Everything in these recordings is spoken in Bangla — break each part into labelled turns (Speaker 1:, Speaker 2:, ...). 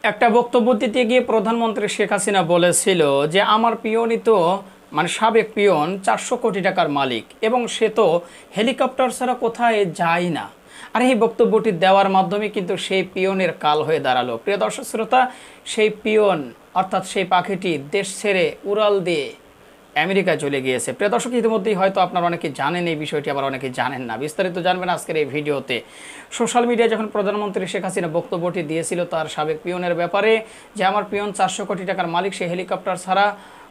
Speaker 1: একটা বক্তব্য দিতে গিয়ে প্রধানমন্ত্রী শেখ হাসিনা বলেছিল যে আমার পিয়নই তো মানে সাবেক পিয়ন 400 কোটি টাকার মালিক এবং সে তো হেলিকপ্টার ছাড়া কোথায় যায় না। আর এই বক্তব্যটি দেওয়ার মাধ্যমে কিন্তু সেই পিয়নের কাল হয়ে দাঁড়ালো। প্রিয় দর্শক শ্রোতা, সেই পিয়ন অর্থাৎ সেই পাখিটি দেশ ছেড়ে উড়াল দিয়ে আমেরিকায় চলে গিয়েছে। প্রিয় দর্শক, ইতিমধ্যেই হয়তো আপনারা অনেকে জানেন এই বিষয়টি, আবার অনেকে জানেন না। বিস্তারিত জানবেন আজকের এই ভিডিওতে। সোশ্যাল মিডিয়ায় যখন প্রধানমন্ত্রী শেখ হাসিনা বক্তব্যটি দিয়েছিল তার সাবেক পিয়নের ব্যাপারে, যে আমার পিয়ন 400 কোটি টাকার মালিক, সে হেলিকপ্টার ছাড়া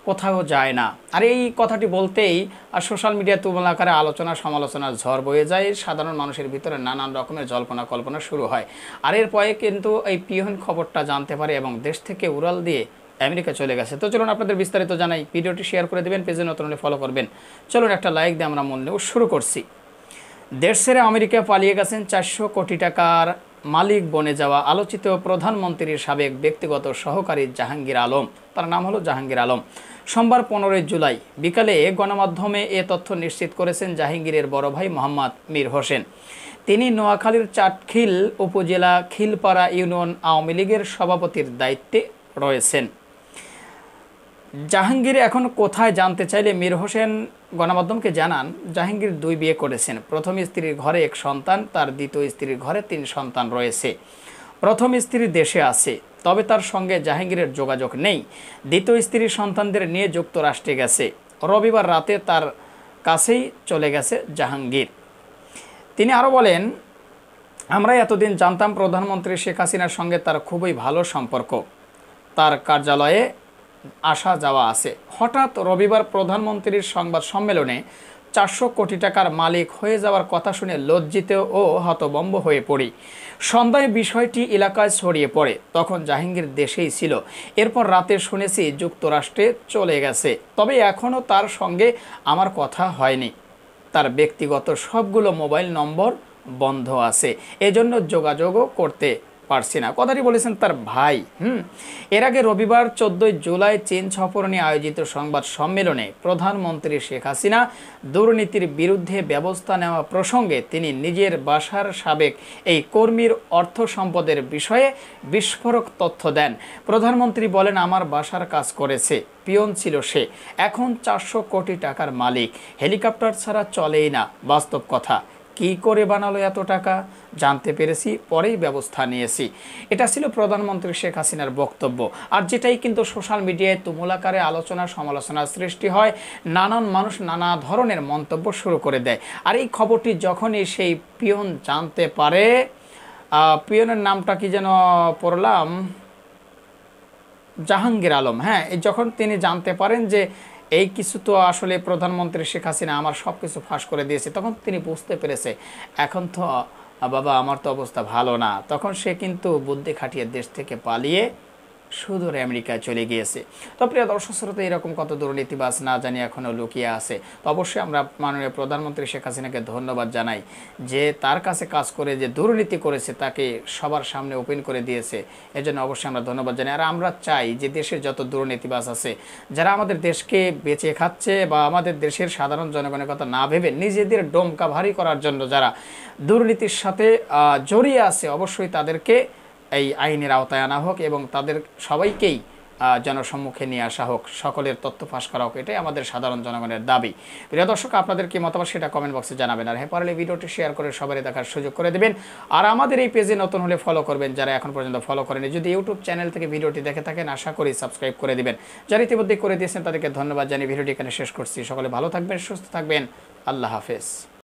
Speaker 1: কোথাও যায় না, আর এই কথাটি বলতেই আর সোশ্যাল মিডিয়া তুমুল আকারে আলোচনা সমালোচনার ঝড় বয়ে যায়। সাধারণ মানুষের ভিতরে নানান রকমের জল্পনা কল্পনা শুরু হয়। আর এরপরে কিন্তু এই পিয়ন খবরটা জানতে পারে এবং দেশ থেকে উড়াল দিয়ে আমেরিকা চলে গেছে। তো চলুন আপনাদের বিস্তারিত জানাই। ভিডিওটি শেয়ার করে দেবেন, পেজে নতুন হলে ফলো করবেন। চলুন একটা লাইক দিয়ে আমরা মূল নিউজ শুরু করছি। দেশ ছেড়ে আমেরিকায় পালিয়ে গেছেন 400 কোটি টাকার মালিক বনে যাওয়া আলোচিত প্রধানমন্ত্রীর সাবেক ব্যক্তিগত সহকারী জাহাঙ্গীর আলম। তার নাম হলো জাহাঙ্গীর আলম। সোমবার 15 জুলাই বিকালে গণমাধ্যমে এ তথ্য নিশ্চিত করেছেন জাহাঙ্গীরের বড় ভাই মোহাম্মদ মীর হোসেন। তিনি নোয়াখালীর চাটখিল উপজেলা খিলপাড়া ইউনিয়ন আওয়ামী লীগের সভাপতির দায়িত্বে রয়েছেন। জাহাঙ্গীর এখন কোথায় জানতে চাইলে মীর হোসেন গণমাধ্যমকে জানান, জাহাঙ্গীর 2 বিয়ে করেছেন। প্রথম স্ত্রীর ঘরে 1 সন্তান, তার দ্বিতীয় স্ত্রীর ঘরে 3 সন্তান রয়েছে। প্রথম স্ত্রী দেশে আছে, তবে তার সঙ্গে জাহাঙ্গীরের যোগাযোগ নেই। দ্বিতীয় স্ত্রীর সন্তানদের নিয়ে যুক্তরাষ্ট্রে গেছে। রবিবার রাতে তার কাছেই চলে গেছে জাহাঙ্গীর। তিনি আরও বলেন, আমরা এতদিন জানতাম প্রধানমন্ত্রী শেখ হাসিনার সঙ্গে তার খুবই ভালো সম্পর্ক, তার কার্যালয়ে আসা যাওয়া আছে। হঠাৎ রবিবার প্রধানমন্ত্রীর সংবাদ সম্মেলনে 400 কোটি টাকার মালিক হয়ে যাওয়ার কথা শুনে লজ্জিত ও হতভম্ব হয়ে পড়ি। সন্ধ্যায় বিষয়টি এলাকায় ছড়িয়ে পড়ে, তখন জাহাঙ্গীর দেশেই ছিল। এরপর রাতে শুনেছি যুক্তরাষ্ট্রে চলে গেছে, তবে এখনও তার সঙ্গে আমার কথা হয়নি। তার ব্যক্তিগত সবগুলো মোবাইল নম্বর বন্ধ আছে, এজন্য যোগাযোগও করতে পারছি না। কথাটি বলেছেন তার ভাই। এর আগে রবিবার 14 জুলাই চীন সফর নিয়ে আয়োজিত সংবাদ সম্মেলনে প্রধানমন্ত্রী শেখ হাসিনা দুর্নীতির বিরুদ্ধে ব্যবস্থা নেওয়া প্রসঙ্গে তিনি নিজের বাসার সাবেক এই কর্মীর অর্থ সম্পদের বিষয়ে বিস্ফোরক তথ্য দেন। প্রধানমন্ত্রী বলেন, আমার বাসার কাজ করেছে, পিয়ন ছিল সে, এখন 400 কোটি টাকার মালিক, হেলিকপ্টার ছাড়া চলেই না। বাস্তব কথা, কি করে বানালো এত টাকা জানতে পেরেছি, পরেই ব্যবস্থা নিয়েছি। এটা ছিল প্রধানমন্ত্রী শেখ হাসিনার বক্তব্য। আর যেটাই কিন্তু সোশ্যাল মিডিয়ায় তুমুল আকারে আলোচনা সমালোচনার সৃষ্টি হয়, নানান মানুষ নানা ধরনের মন্তব্য শুরু করে দেয়। আর এই খবরটি যখনই সেই পিয়ন জানতে পারে, পিয়নের নামটা কি যেন পড়লাম, জাহাঙ্গীর আলম, হ্যাঁ, যখন তিনি জানতে পারেন যে এই কিছু তো আসলে প্রধানমন্ত্রী শেখ হাসিনা আমার সব কিছু ফাঁস করে দিয়েছে, তখন তিনি বুঝতে পেরেছে এখন তো বাবা আমার তো অবস্থা ভালো না। তখন সে কিন্তু বুদ্ধি খাটিয়ে দেশ থেকে পালিয়ে সুদূর আমেরিকায় চলে গিয়েছে। তো প্রিয় দর্শক শ্রোতা, এরকম কত দুর্নীতিবাজ না জানি এখনও লুকিয়ে আছে। তো অবশ্যই আমরা মাননীয় প্রধানমন্ত্রী শেখ হাসিনাকে ধন্যবাদ জানাই যে তার কাছে কাজ করে যে দুর্নীতি করেছে তাকে সবার সামনে ওপেন করে দিয়েছে, এজন্য অবশ্যই আমরা ধন্যবাদ জানাই। আর আমরা চাই যে দেশের যত দুর্নীতিবাজ আছে, যারা আমাদের দেশকে বেঁচে খাচ্ছে বা আমাদের দেশের সাধারণ জনগণের কথা না ভেবে নিজেদের ডোমকা ভারী করার জন্য যারা দুর্নীতির সাথে জড়িয়ে আছে, অবশ্যই তাদেরকে এই আইনের আওতায় আনা হোক এবং তাদের সবাইকেই জনসম্মুখে নিয়ে আসা হোক, সকলের তথ্য ফাঁস করা হোক, এটাই আমাদের সাধারণ জনগণের দাবি। প্রিয় দর্শক, আপনাদের কি মতামত সেটা কমেন্ট বক্সে জানাবেন। আর পারলে ভিডিওটি শেয়ার করে সবারই দেখার সুযোগ করে দেবেন। আর আমাদের এই পেজে নতুন হলে ফলো করবেন, যারা এখন পর্যন্ত ফলো করেনি। যদি ইউটিউব চ্যানেল থেকে ভিডিওটি দেখে থাকেন, আশা করি সাবস্ক্রাইব করে দিবেন। যারা ইতিমধ্যে করে দিয়েছেন তাদেরকে ধন্যবাদ জানিয়ে ভিডিওটি এখানে শেষ করছি। সকলে ভালো থাকবেন, সুস্থ থাকবেন। আল্লাহ হাফেজ।